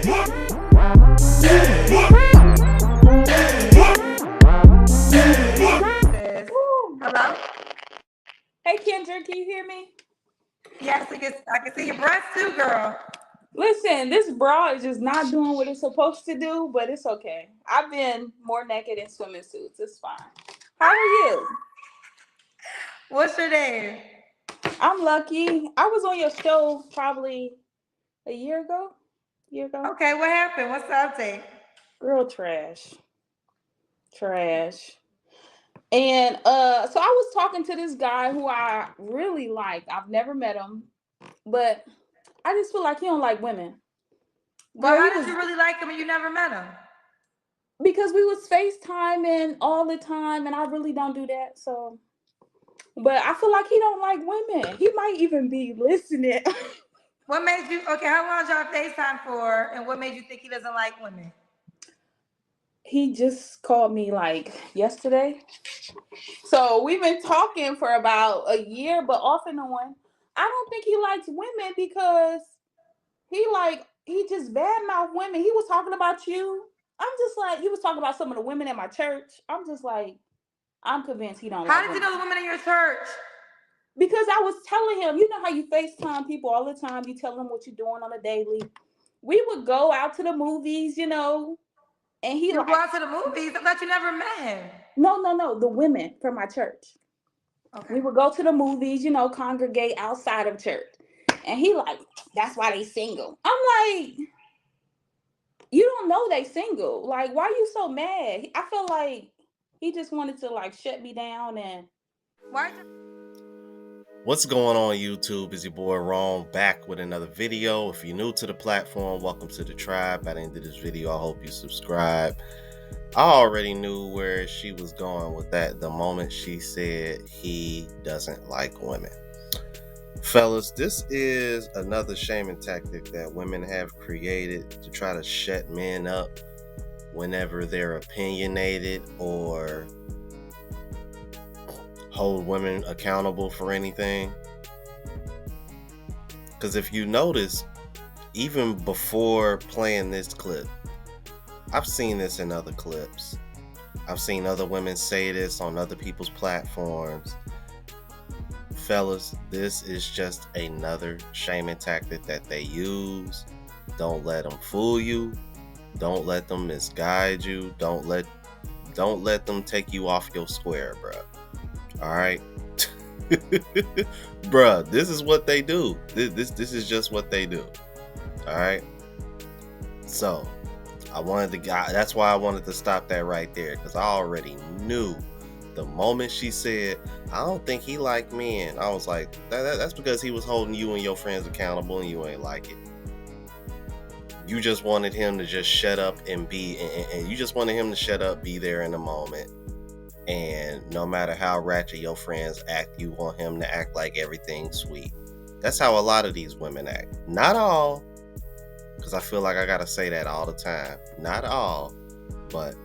Hello? Hey, Kendra, can you hear me? Yes, I can see your breasts too, girl. Listen, this bra is just not doing what it's supposed to do, but it's okay. I've been more naked in swimming suits. It's fine. How are you? What's your name? I'm lucky. I was on your show probably a year ago. Okay, what happened? What's the update? Girl, trash. And so I was talking to this guy who I really like. I've never met him, but I just feel like he don't like women. Well, how did you really like him and you never met him? Because we was FaceTiming all the time, and I really don't do that. So, but I feel like he don't like women. He might even be listening. What made you, okay, how long y'all FaceTime for, and what made you think he doesn't like women? He just called me like yesterday. So we've been talking for about a year, but off and on. I don't think he likes women because he just badmouth women. He was talking about you. I'm just like, he was talking about some of the women at my church. I'm just like, I'm convinced he don't like women. How did you know the women in your church? Because I was telling him, you know how you FaceTime people all the time. You tell them what you're doing on a daily. We would go out to the movies, and he go out to the movies? I thought you never met him. No, the women from my church. Okay. We would go to the movies, congregate outside of church. And he like, that's why they single. I'm like, you don't know they single. Like, why are you so mad? I feel like he just wanted to like shut me down. And why? What's going on YouTube? Is your boy Ron back with another video. If you're new to the platform, welcome to the tribe. By the end of this video, I hope you subscribe. I already knew where she was going with that the moment she said he doesn't like women. Fellas, this is another shaming tactic that women have created to try to shut men up whenever they're opinionated or hold women accountable for anything. Because if you notice, even before playing this clip, I've seen this in other clips. I've seen other women say this on other people's platforms. Fellas, this is just another shaming tactic that they use. Don't let them fool you. Don't let them misguide you. Don't let them take you off your square, bruh. All right. Bruh, this is what they do. This is just what they do. All right. So that's why I wanted to stop that right there, because I already knew the moment she said, I don't think he like men. I was like, that's because he was holding you and your friends accountable and you ain't like it. You just wanted him to just shut up and be, and you just wanted him to shut up, be there in the moment. And no matter how ratchet your friends act, you want him to act like everything's sweet. That's how a lot of these women act. Not all, because I feel like I gotta say that all the time. Not all, but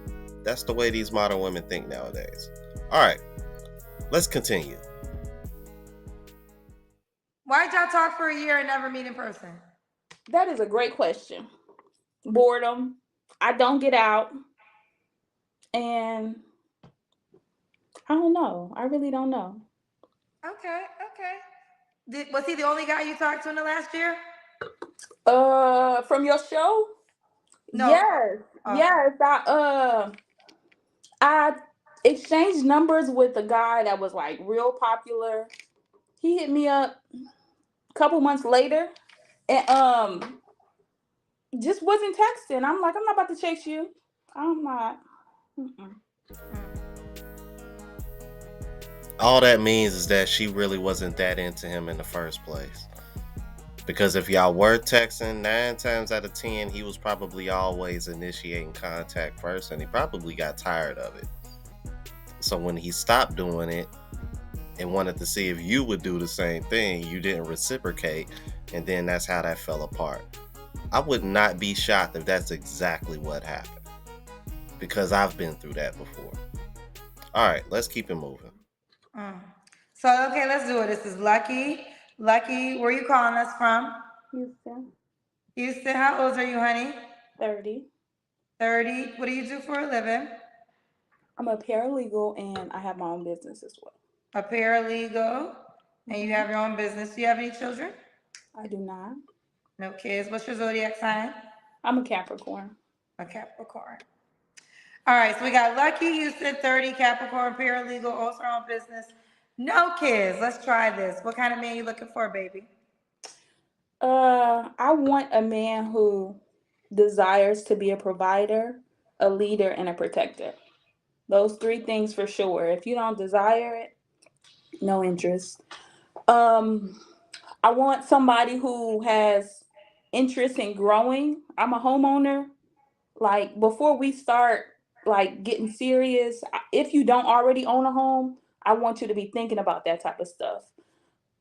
that's the way these modern women think nowadays. All right, let's continue. Why'd y'all talk for a year and never meet in person? That is a great question. Boredom. I don't get out. And I don't know. I really don't know. Okay. Was he the only guy you talked to in the last year? From your show? No. Yes. Yes. I exchanged numbers with a guy that was like real popular. He hit me up a couple months later and just wasn't texting. I'm like, I'm not about to chase you. I'm not. All that means is that she really wasn't that into him in the first place. Because if y'all were texting, 9 times out of 10, he was probably always initiating contact first, and he probably got tired of it. So when he stopped doing it and wanted to see if you would do the same thing, you didn't reciprocate, and then that's how that fell apart. I would not be shocked if that's exactly what happened, because I've been through that before. All right, let's keep it moving. So, okay, let's do it. This is Lucky. Lucky, where are you calling us from? Houston. Houston, how old are you, honey? 30. 30. What do you do for a living? I'm a paralegal and I have my own business as well. A paralegal, and you have your own business. Do you have any children? I do not. No kids. What's your zodiac sign? I'm a Capricorn. A Capricorn. All right, so we got Lucky Houston, 30, Capricorn, paralegal, owns her own business. No kids. Let's try this. What kind of man you looking for, baby? I want a man who desires to be a provider, a leader, and a protector. Those three things for sure. If you don't desire it, no interest. I want somebody who has interest in growing. I'm a homeowner. Like before we start like getting serious, if you don't already own a home, I want you to be thinking about that type of stuff.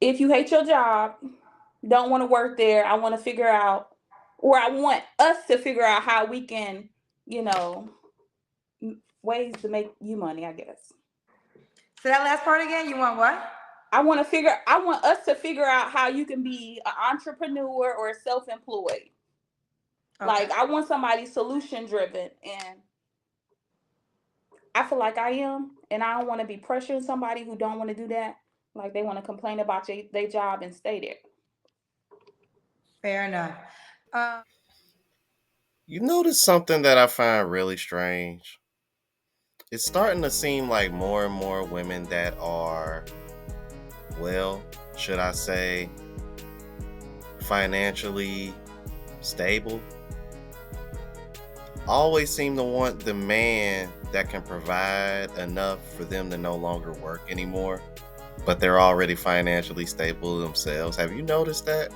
If you hate your job, don't want to work there, I want to figure out, or I want us to figure out how we can, you know, ways to make you money, I guess. So that last part again, you want what? I want us to figure out how you can be an entrepreneur or self-employed. Okay. Like I want somebody solution driven, and I feel like I am, and I don't want to be pressuring somebody who don't want to do that. Like they want to complain about their job and stay there. Fair enough. You notice something that I find really strange? It's starting to seem like more and more women that are, well, should I say, financially stable, always seem to want the man that can provide enough for them to no longer work anymore, but they're already financially stable themselves. Have you noticed that?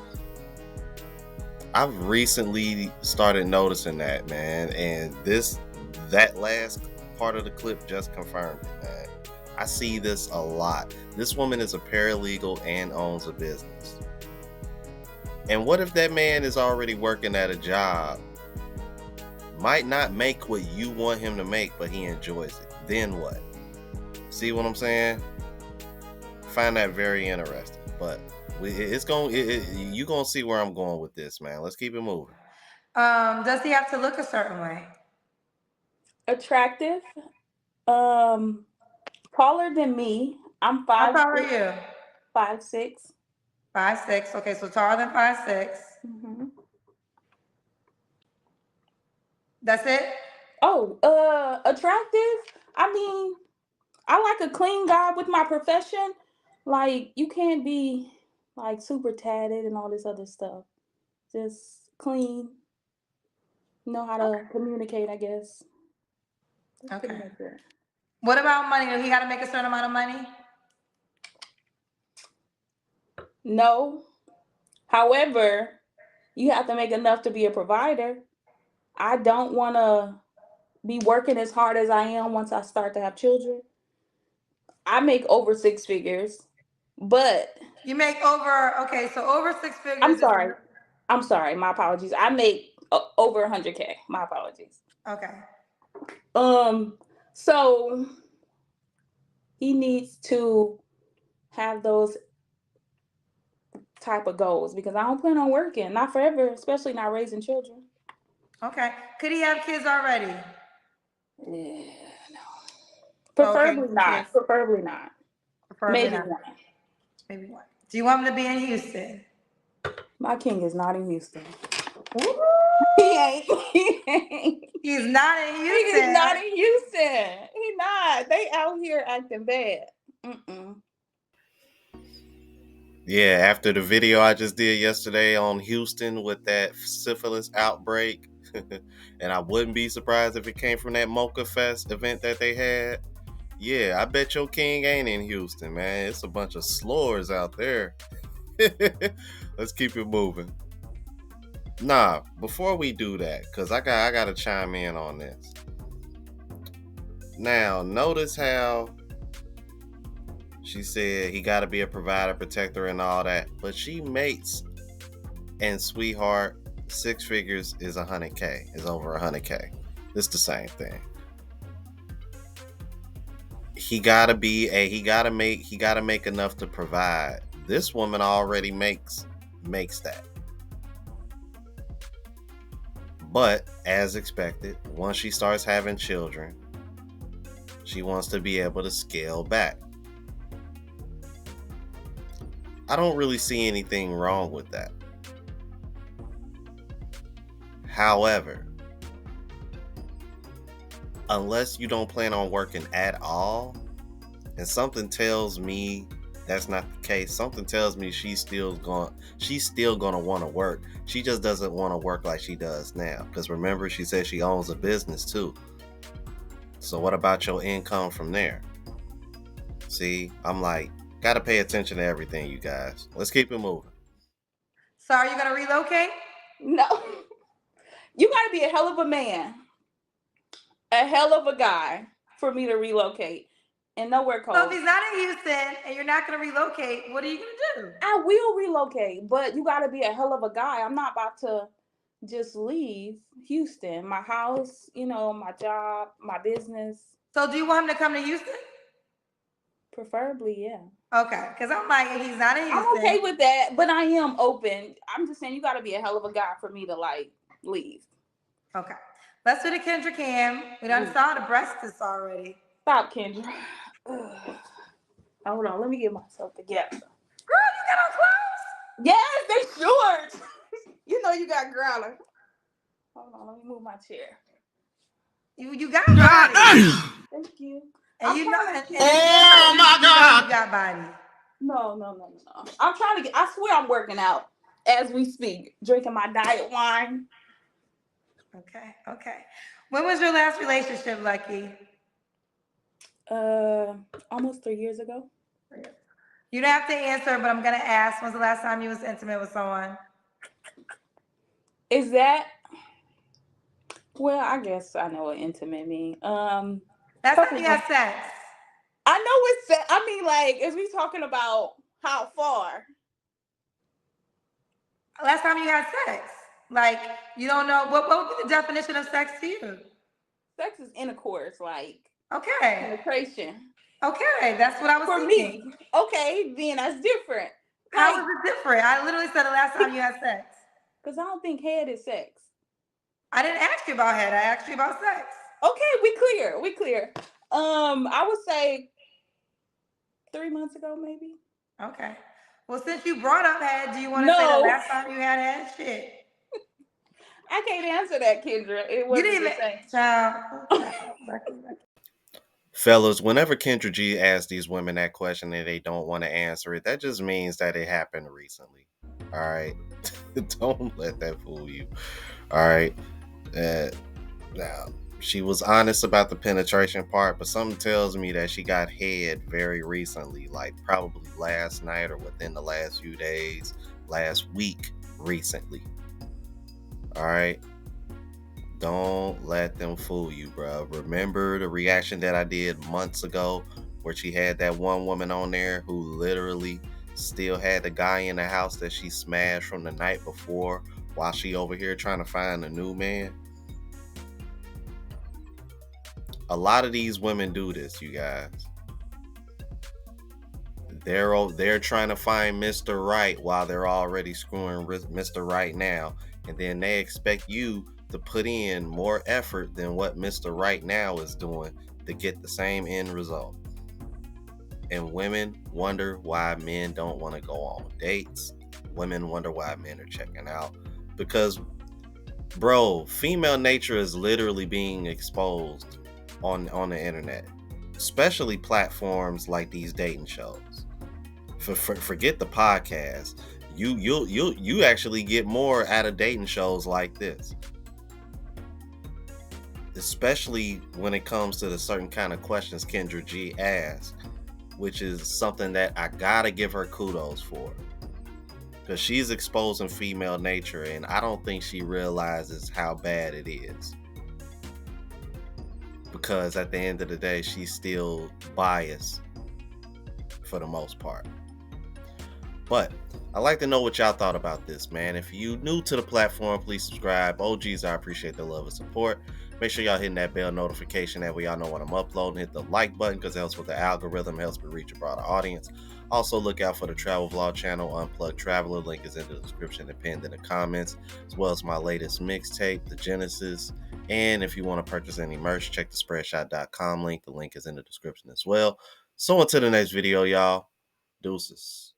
I've recently started noticing that, man, and that last part of the clip just confirmed it, man. I see this a lot. This woman is a paralegal and owns a business. And what if that man is already working at a job, might not make what you want him to make, but he enjoys it? Then what? See what I'm saying? Find that very interesting. But you're gonna see where I'm going with this, man. Let's keep it moving. Does he have to look a certain way? Attractive, taller than me. I'm How 5'6". tall are you? 5'6". 5'6". Okay, so taller than 5'6". Mm-hmm. That's it? Oh, attractive. I mean, I like a clean guy with my profession. Like you can't be like super tatted and all this other stuff. Just clean. Know how to communicate, I guess. That's pretty Okay. much it. What about money? Does he got to make a certain amount of money? No. However, you have to make enough to be a provider. I don't want to be working as hard as I am once I start to have children. I make over 6 figures, but You make over, okay, so over 6 figures. I'm sorry. My apologies. I make over 100K. My apologies. Okay. So he needs to have those type of goals because I don't plan on working, not forever, especially not raising children. Okay. Could he have kids already? Yeah, no. Preferably Okay, not. kids. Preferably not. Preferably Maybe not. one. Maybe one. Do you want him to be in Houston? My king is not in Houston. Woo! He ain't. He's not in He Houston. is not in Houston. He not. They out here acting bad. Yeah, after the video I just did yesterday on Houston with that syphilis outbreak, and I wouldn't be surprised if it came from that Mocha Fest event that they had. Yeah, I bet your king ain't in Houston, man. It's a bunch of slores out there. Let's keep it moving. Nah, before we do that, because I gotta chime in on this. Now, notice how she said he gotta be a provider, protector, and all that. But she makes, and sweetheart, 6 figures is 100K, is over 100K. It's the same thing. He gotta make enough to provide. This woman already makes that. But as expected, once she starts having children, she wants to be able to scale back. I don't really see anything wrong with that. However, unless you don't plan on working at all, and something tells me that's not the case, something tells me she's still gonna want to work. She just doesn't want to work like she does now. Because remember, she said she owns a business too. So what about your income from there? See, I'm like, gotta pay attention to everything, you guys. Let's keep it moving. So are you gonna relocate? No. You gotta be a hell of a man, a hell of a guy for me to relocate. And nowhere cold. So if he's not in Houston and you're not gonna relocate, what are you gonna do? I will relocate, but you gotta be a hell of a guy. I'm not about to just leave Houston, my house, my job, my business. So do you want him to come to Houston? Preferably, yeah. Okay, because I'm like, if he's not in Houston. I'm okay with that, but I am open. I'm just saying you gotta be a hell of a guy for me to leave. Okay. Let's do the Kendra Cam. We done saw the breasts already. Stop, Kendra. Hold on, let me get myself together. Girl, you got on clothes? Yes, they short. You know you got growler. Hold on, let me move my chair. You got body. Thank you. And you know, oh my God, you got body. No. I'm trying to get. I swear I'm working out as we speak, drinking my diet wine. Okay. When was your last relationship, Lucky? Almost 3 years ago. You don't have to answer, but I'm gonna ask. When's the last time you was intimate with someone? Is that? Well, I guess I know what intimate means. Last time you had sex. I know it's sex. I mean, like, is we talking about how far? Last time you had sex. Like, you don't know what would be the definition of sex to you? Sex is intercourse, like penetration. Okay, that's what I was for thinking. me. Okay, then that's different. How is it different? I literally said the last time you had sex. Because I don't think head is sex. I didn't ask you about head. I asked you about sex. Okay, we clear. I would say 3 months ago, maybe. Okay. Well, since you brought up head, do you want to say the last time you had head? Shit. I can't answer that, Kendra. It wasn't you didn't the same. Child. Fellas, whenever Kendra G asks these women that question and they don't want to answer it, that just means that it happened recently. All right? Don't let that fool you. All right? Now, she was honest about the penetration part, but something tells me that she got head very recently, like probably last night or within the last few days, last week recently. All right? Don't let them fool you, bro. Remember the reaction that I did months ago where she had that one woman on there who literally still had the guy in the house that she smashed from the night before while she over here trying to find a new man? A lot of these women do this, you guys. They're trying to find Mr. Right while they're already screwing Mr. Right now, and then they expect you to put in more effort than what Mr. Right now is doing to get the same end result. And women wonder why men don't want to go on dates. Women wonder why men are checking out. Because, bro, female nature is literally being exposed on the internet. Especially platforms like these dating shows. Forget the podcast. You actually get more out of dating shows like this. Especially when it comes to the certain kind of questions Kendra G asked, which is something that I gotta give her kudos for. Because she's exposing female nature, and I don't think she realizes how bad it is. Because at the end of the day, she's still biased for the most part. But I'd like to know what y'all thought about this, man. If you new to the platform, please subscribe. OGs, I appreciate the love and support. Make sure y'all hitting that bell notification, that way y'all know when I'm uploading. Hit the like button because it helps with the algorithm, helps me reach a broader audience. Also, look out for the travel vlog channel, Unplugged Traveler. Link is in the description and pinned in the comments, as well as my latest mixtape, The Genesis. And if you want to purchase any merch, check the spreadshot.com link. The link is in the description as well. So until the next video, y'all. Deuces.